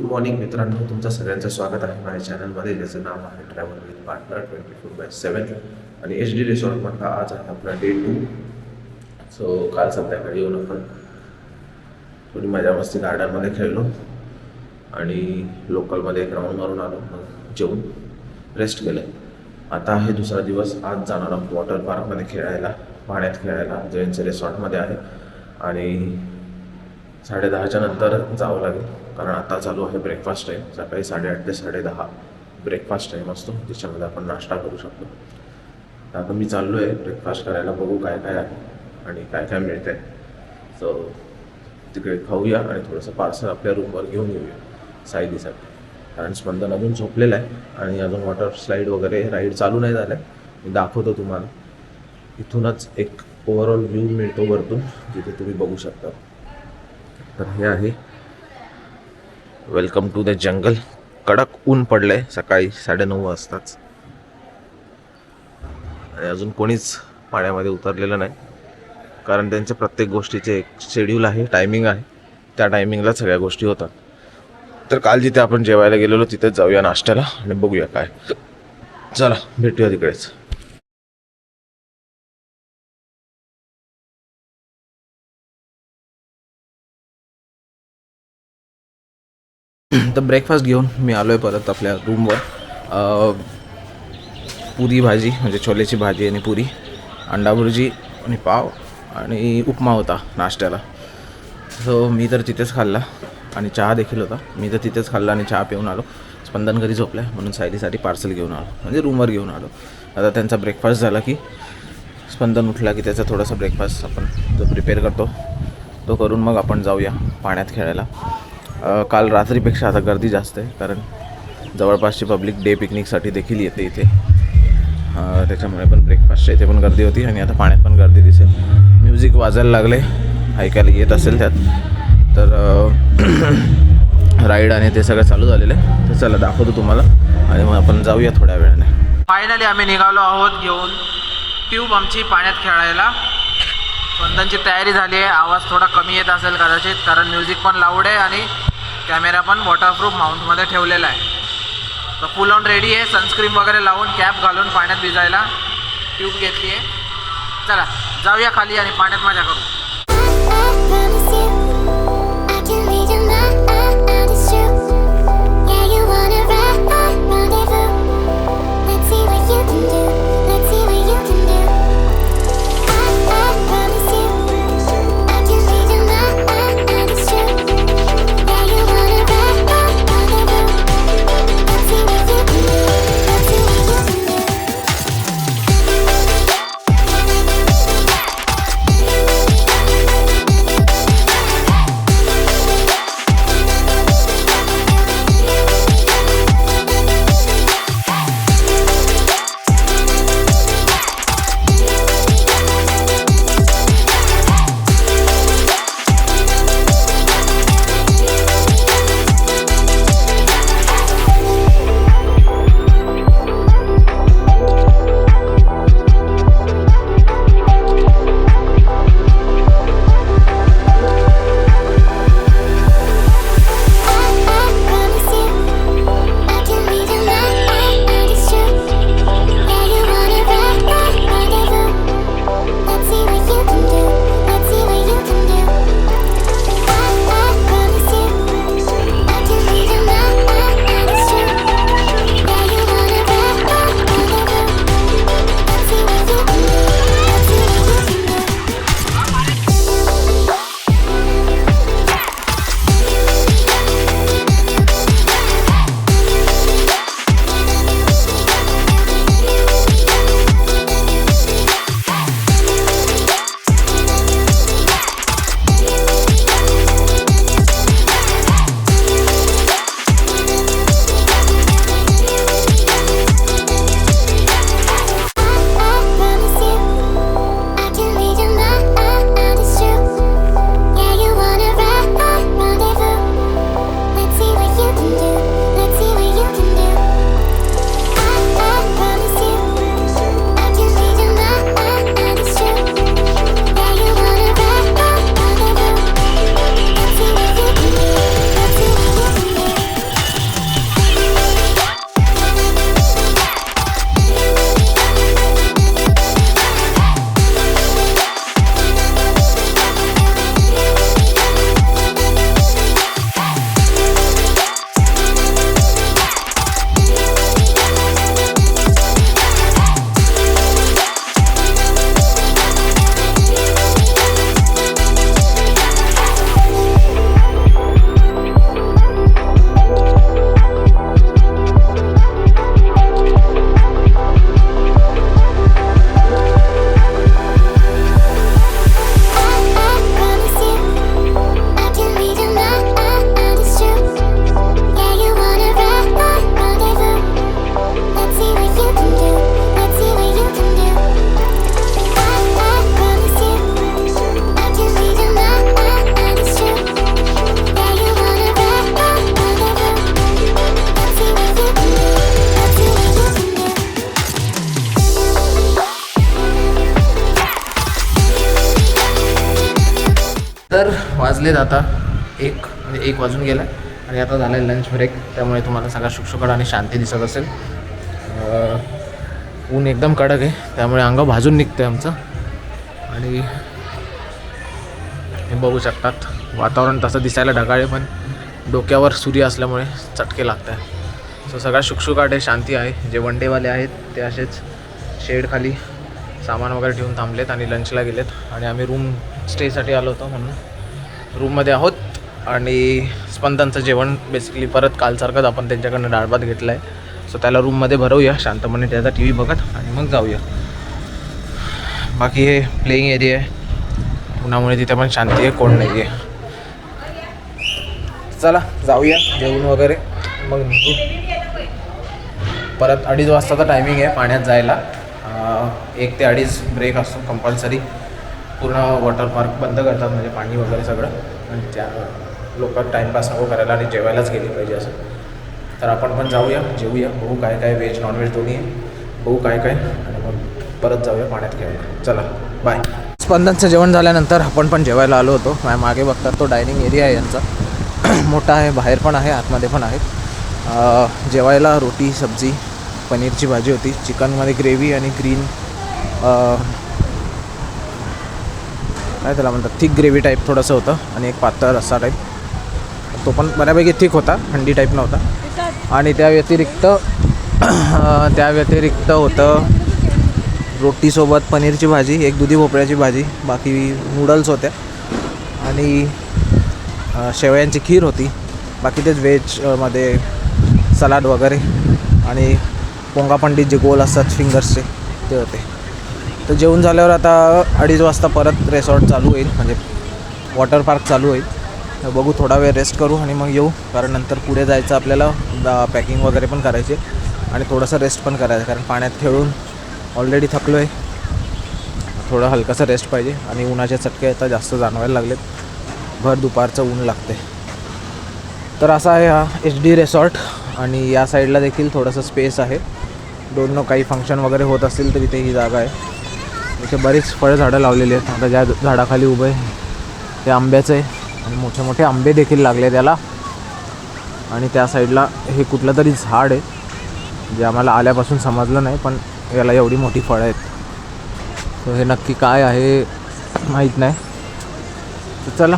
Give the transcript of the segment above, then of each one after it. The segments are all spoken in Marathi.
गुड मॉर्निंग मित्रांनो, तुमचं सगळ्यांचं स्वागत आहे माझ्या चॅनलमध्ये, ज्याचं नाव आहे ट्रॅव्हल विथ पार्टनर 24/7 आणि HD रिसॉर्टमधला आज आहे आपला डे 2. सो काल संध्याकाळी येऊन आपण थोडी मजा मस्ती गार्डनमध्ये खेळलो आणि लोकलमध्ये एक राऊंड मारून आलो, मग जेवून रेस्ट केलं. आता आहे दुसरा दिवस. आज जाणार आहोत वॉटर पार्कमध्ये खेळायला, पाण्यात खेळायला, जैनचे रिसॉर्टमध्ये आहे आणि 10:30च्या नंतर जावं लागेल, कारण आता चालू आहे ब्रेकफास्ट टाईम. सकाळी 8:30 ते 10:30 ब्रेकफास्ट टाईम असतो, त्याच्यामध्ये आपण नाश्ता करू शकतो. तर आता मी चाललो आहे ब्रेकफास्ट करायला, बघू काय काय आहे आणि काय काय मिळतं आहे. सो तिकडे खाऊया आणि थोडंसं पार्सल आपल्या रूमवर घेऊन येऊया सायलीसाठी, कारण स्पंदन अजून झोपलेला आहे आणि अजून वॉटर स्लाईड वगैरे राईड चालू नाही झालं आहे. मी दाखवतो तुम्हाला. इथूनच एक ओव्हरऑल व्ह्यू मिळतो वरतून, जिथे तुम्ही बघू शकता. तर हे आहे वेलकम टू द जंगल. कडक ऊन पडलं आहे सकाळी 9:30 वाजताच आणि अजून कोणीच पाण्यामध्ये उतरलेलं नाही, कारण त्यांच्या प्रत्येक गोष्टीचे एक शेड्यूल आहे, टायमिंग आहे. त्या टायमिंगला सगळ्या गोष्टी होतात. तर काल जिथे आपण जेवायला गेलेलो तिथेच जाऊया नाश्त्याला आणि बघूया काय. चला भेटूया तिकडेच. तर ब्रेकफास्ट घेऊन मी आलो आहे परत आपल्या रूमवर. पुरी भाजी म्हणजे छोलेची भाजी आणि पुरी, अंडा भुर्जी आणि पाव आणि उपमा होता नाश्त्याला. सो मी तर तिथेच खाल्ला आणि चहा देखील होता. मी तर तिथेच खाल्ला आणि चहा पिऊन आलो. स्पंदन घरी झोपला आहे म्हणून सायलीसाठी पार्सल घेऊन आलो, म्हणजे रूमवर घेऊन आलो. आता त्यांचा ब्रेकफास्ट झाला की स्पंदन उठला की त्याचा थोडासा ब्रेकफास्ट आपण जो प्रिपेअर करतो तो करून मग आपण जाऊया पाण्यात खेळायला. काल रात्रीपेक्षा आता गर्दी जास्त आहे, कारण जवळपासची पब्लिक डे पिकनिकसाठी देखील येते इथे. त्याच्यामुळे पण ब्रेकफास्टच्या इथे पण गर्दी होती आणि आता पाण्यात पण गर्दी दिसेल. म्युझिक वाजायला लागले, ऐकायला येत असेल त्यात. तर राईड आणि ते सगळं चालू झालेलं आहे. तर चला दाखवतो तुम्हाला आणि मग आपण जाऊया थोड्या वेळाने. फायनली आम्ही निघालो आहोत घेऊन ट्यूब आमची पाण्यात खेळायला. स्पंदनची तयारी झाली आहे. आवाज थोडा कमी येत असेल कदाचित, कारण म्युझिक पण लाऊड आहे आणि कॅमेरा पण वॉटरप्रूफ माउंटमध्ये ठेवलेला आहे. तर फुल ऑन रेडी आहे, सनस्क्रीन वगैरे लावून कॅप घालून पाण्यात भिजायला ट्यूब घेतली आहे. चला जाऊया खाली आणि पाण्यात मजा करू. वाजलेत आता 1 म्हणजे 1 वाजून गेला आणि आता झाला आहे लंच ब्रेक. त्यामुळे तुम्हाला सगळा शुकशुकाट आणि शांती दिसत असेल. ऊन एकदम कडक आहे त्यामुळे अंग भाजून निघतं आमचं. आणि हे बघू शकतात वातावरण तसं दिसायला ढगाळ आहे पण डोक्यावर सूर्य असल्यामुळे चटके लागत आहे. सो सगळा शुकशुकाट आहे, शांती आहे. जे वन डेवाले आहेत ते असेच शेडखाली सामान वगैरे ठेवून थांबलेत आणि लंचला गेलेत. आणि आम्ही रूम स्टेसाठी आलो होतो म्हणून रूममध्ये आहोत. आणि स्पंदनचं जेवण बेसिकली परत कालसारखंच आपण त्यांच्याकडनं डाळ भात घेतला आहे. सो त्याला रूममध्ये भरवूया शांतपणे त्याचा टी व्ही बघत आणि मग जाऊया. बाकी हे प्लेइंग एरिया आहे, उन्हामुळे तिथे पण शांती आहे, कोण नाही आहे. चला जाऊया जेवण वगैरे मग निघू. परत 2:30 वाजताचा टायमिंग आहे पाण्यात जायला. 1 ते 2:30 ब्रेक असतो कंपल्सरी. पूर्ण वॉटर पार्क बंद करतात म्हणजे पाणी वगैरे सगळं. आणि त्या लोक टाईमपास नको करायला आणि जेवायलाच गेली पाहिजे असं. तर आपण पण जाऊया, जेवूया, बघू काय काय व्हेज नॉनव्हेज दोन्ही आहे, बघू काय काय आणि मग परत जाऊया पाण्यात खेळायला. चला बाय. स्पंदनचं जेवण झाल्यानंतर आपण पण जेवायला आलो होतो. मागे बघतात तो डायनिंग एरिया आहे यांचा. मोठा आहे, बाहेर पण आहे, आतमध्ये पण आहे. जेवायला रोटी सब्जी पनीरची भाजी होती, चिकनमध्ये ग्रेव्ही आणि ग्रीन काय त्याला म्हणतात थिक ग्रेव्ही टाईप थोडंसं होतं आणि एक पातळ रस्सा टाईप. तो पण बऱ्यापैकी थिक होता, हंडी टाईप नव्हता. आणि त्या व्यतिरिक्त होतं रोटीसोबत पनीरची भाजी, एक दुधी भोपळ्याची भाजी, बाकी नूडल्स होत्या आणि शेवयांची खीर होती. बाकी तेच व्हेजमध्ये सलाड वगैरे आणि पोंगा पंडित जे गोल असतात फिंगर्सचे ते होते. तर जेवण झाल्यावर आता 2:30 वाजता परत रिसॉर्ट चालू होईल म्हणजे वॉटर पार्क चालू होईल. तर बघू, थोडा वेळ रेस्ट करू आणि मग येऊ. कारण नंतर पुढे जायचं आपल्याला, पॅकिंग वगैरे पण करायचे आणि थोडंसं रेस्ट पण करायचं. कारण पाण्यात खेळून ऑलरेडी थकलो आहे, थोडं हलकासा रेस्ट पाहिजे. आणि उन्हाचे चटके आता जास्त जाणवायला लागलेत, भर दुपारचं ऊन लागते. तर असा आहे हा HD रिसॉर्ट. आणि या साईडला देखील थोडंसं स्पेस आहे. दोन काही फंक्शन वगैरे होत असतील तर इथे ही जागा आहे. इथे बरीच फळं झाडं लावलेली आहेत. आता ज्या झाडाखाली उभं आहे ते आंब्याचं आहे आणि मोठे मोठे आंबे देखील लागले त्याला. आणि त्या साईडला हे कुठलं तरी झाड आहे जे आम्हाला आल्यापासून समजलं नाही, पण याला एवढी मोठी फळं आहेत. तर हे नक्की काय आहे माहीत नाही. तर चला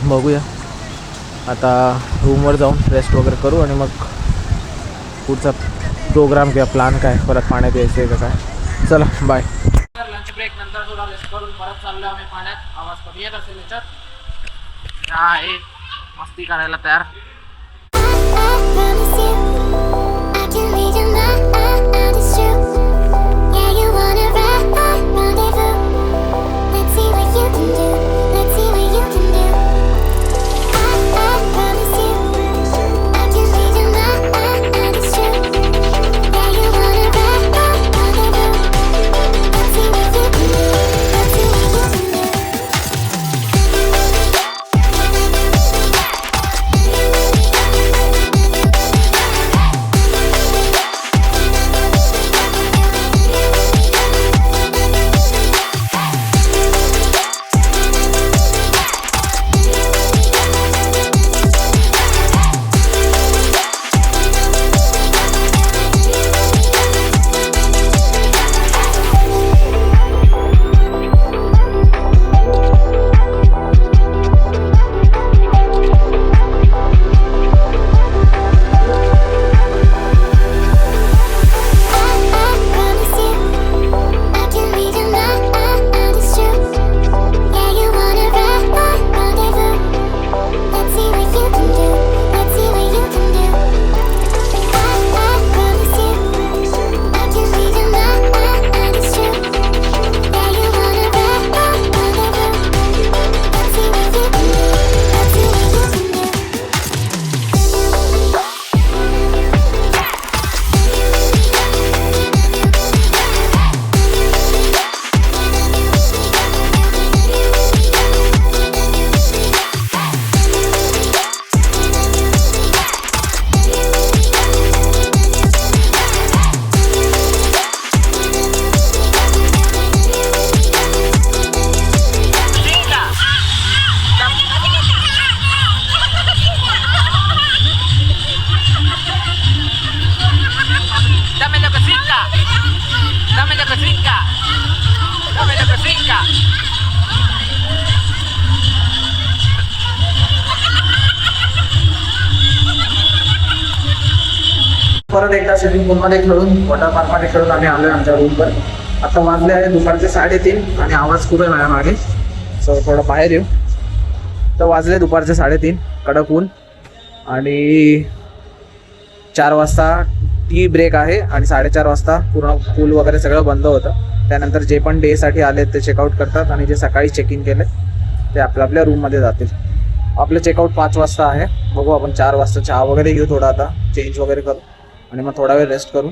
बघूया. आता रूमवर जाऊन रेस्ट वगैरे करू आणि मग पुढचा प्रोग्राम किंवा प्लॅन काय, परत पाण्यात यायचं आहे का काय. चला बाय. लंच ब्रेक नंतर थोडा रेस्ट करून परत चाललो आम्ही पाण्यात. आवाज कमी येत असेल याच्यात. आहे मस्ती करायला तयार. परत एकदा स्विमिंग पूलमध्ये खेळून वॉटर पार्कमध्ये खेळून आम्ही आलो आहे आमच्या रूमवर. आता वाजले आहे दुपारचे 3:30 आणि आवाज खूप आहे माझ्या मागे, सो थोडं बाहेर येऊ. तर वाजले दुपारचे 3:30, कडक ऊन आणि 4 वाजता टी ब्रेक आहे आणि 4:30 वाजता पूर्ण पूल वगैरे सगळं बंद होतं. त्यानंतर जे पण डेसाठी आले ते चेकआउट करतात आणि जे सकाळी चेक इन केले ते आपल्या रूममध्ये जातील. आपलं चेकआउट 5 वाजता आहे. बघू आपण 4 वाजता चहा वगैरे घेऊ, थोडा आता चेंज वगैरे करू आणि मग थोडा वेळ रेस्ट करू.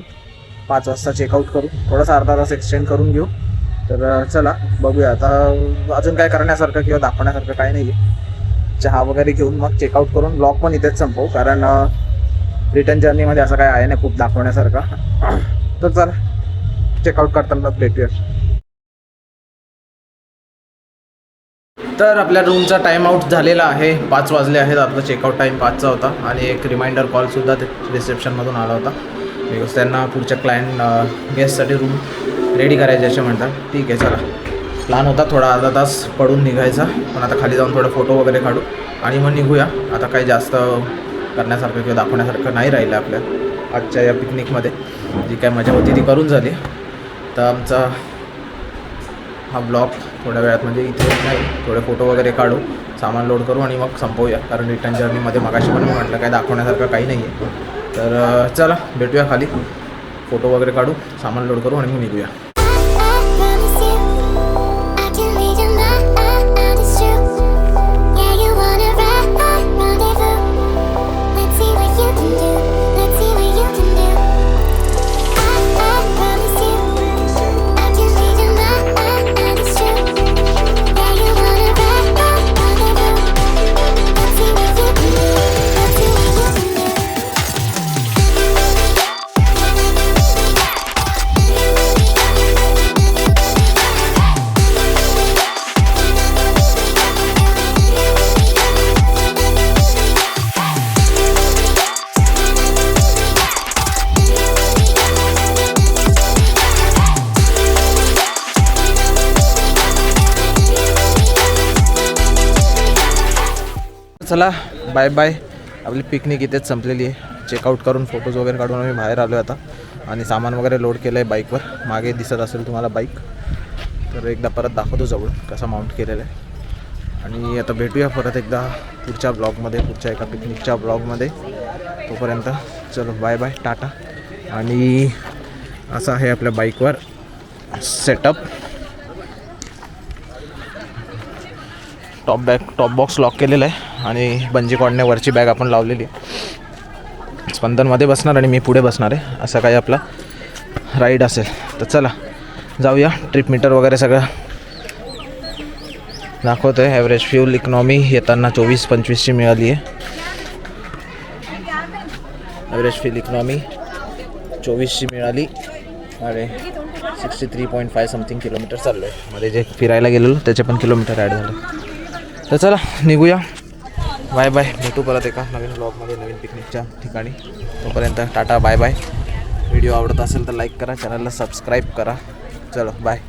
5 वाजता चेकआउट करू, थोडासा अर्धा तास एक्सटेंड करून घेऊ. तर चला बघूया आता. अजून काय करण्यासारखं किंवा दाखवण्यासारखं काही नाही आहे. चहा वगैरे घेऊन मग चेकआउट करून ब्लॉग पण इथेच संपवू, कारण रिटर्न जर्नीमध्ये असं काय आहे नाही खूप दाखवण्यासारखं. तर चला चेकआउट करताना भेटूया. तर आपल्या रूमचा टाईम आउट झालेला आहे. 5 वाजले आहेत. आपला चेकआउट टाईम 5चा होता आणि एक रिमाइंडर कॉलसुद्धा ते रिसेप्शनमधून आला होता, बिकॉज त्यांना पुढच्या गेस्टसाठी रूम रेडी करायचे असे म्हणतात. ठीक आहे चला. प्लॅन होता थोडा अर्धा तास पडून निघायचा, पण आता खाली जाऊन थोडे फोटो वगैरे काढू आणि मग निघूया. आता काही जास्त करण्यासारखं किंवा दाखवण्यासारखं नाही राहिलं आपल्या आजच्या या पिकनिकमध्ये. जी काय मजा होती ती करून झाली. तर आमचा हा ब्लॉग थोड्या वेळात, म्हणजे इथे नाही, थोडे फोटो वगैरे काढू, सामान लोड करू आणि मग संपवूया, कारण रिटर्न जर्नीमध्ये मगाशी पण मी म्हटलं काय दाखवण्यासारखं काही नाही आहे. तर चला भेटूया खाली, फोटो वगैरे काढू, सामान लोड करू आणि मग निघूया. चला बाय बाय. आपली पिकनिक इथेच संपलेली आहे. चेकआउट करून फोटोज वगैरे काढून आम्ही बाहेर आलो आहे आता आणि सामान वगैरे लोड केलं आहे बाईकवर. मागे दिसत असेल तुम्हाला बाईक, तर एकदा परत दाखवतो जवळ कसा माउंट केलेला आहे. आणि आता भेटूया परत एकदा पुढच्या ब्लॉगमध्ये, पुढच्या एका पिकनिकच्या ब्लॉगमध्ये. तोपर्यंत चलो बाय बाय, टाटा. आणि असं आहे आपल्या बाईकवर सेटअप. टॉप बॉक्स लॉक केलेला आहे आणि बंजी कॉर्डने वरची बॅग आपण लावलेली आहे. स्पंदनमध्ये बसणार आणि मी पुढे बसणार आहे, असं काही आपला राईड असेल. तर चला जाऊया. ट्रिप मीटर वगैरे सगळं दाखवतो आहे. ॲव्हरेज फ्यूल इकॉनॉमी येताना 24-25ची मिळाली आहे. ॲव्हरेज फ्यूल इकॉनॉमी 24ची मिळाली आणि 63.5 समथिंग किलोमीटर चाललो आहे. मध्ये जे फिरायला गेलेलो त्याचे पण किलोमीटर ॲड झाले. तर चला निघूया. Bye bye. भेटू परत एका नवीन ब्लॉगमध्ये, नवीन पिकनिकच्या ठिकाणी. तोपर्यंत टाटा बाय बाय. व्हिडिओ आवडत असेल तर लाईक करा, चॅनलला सबस्क्राईब करा. चलो बाय.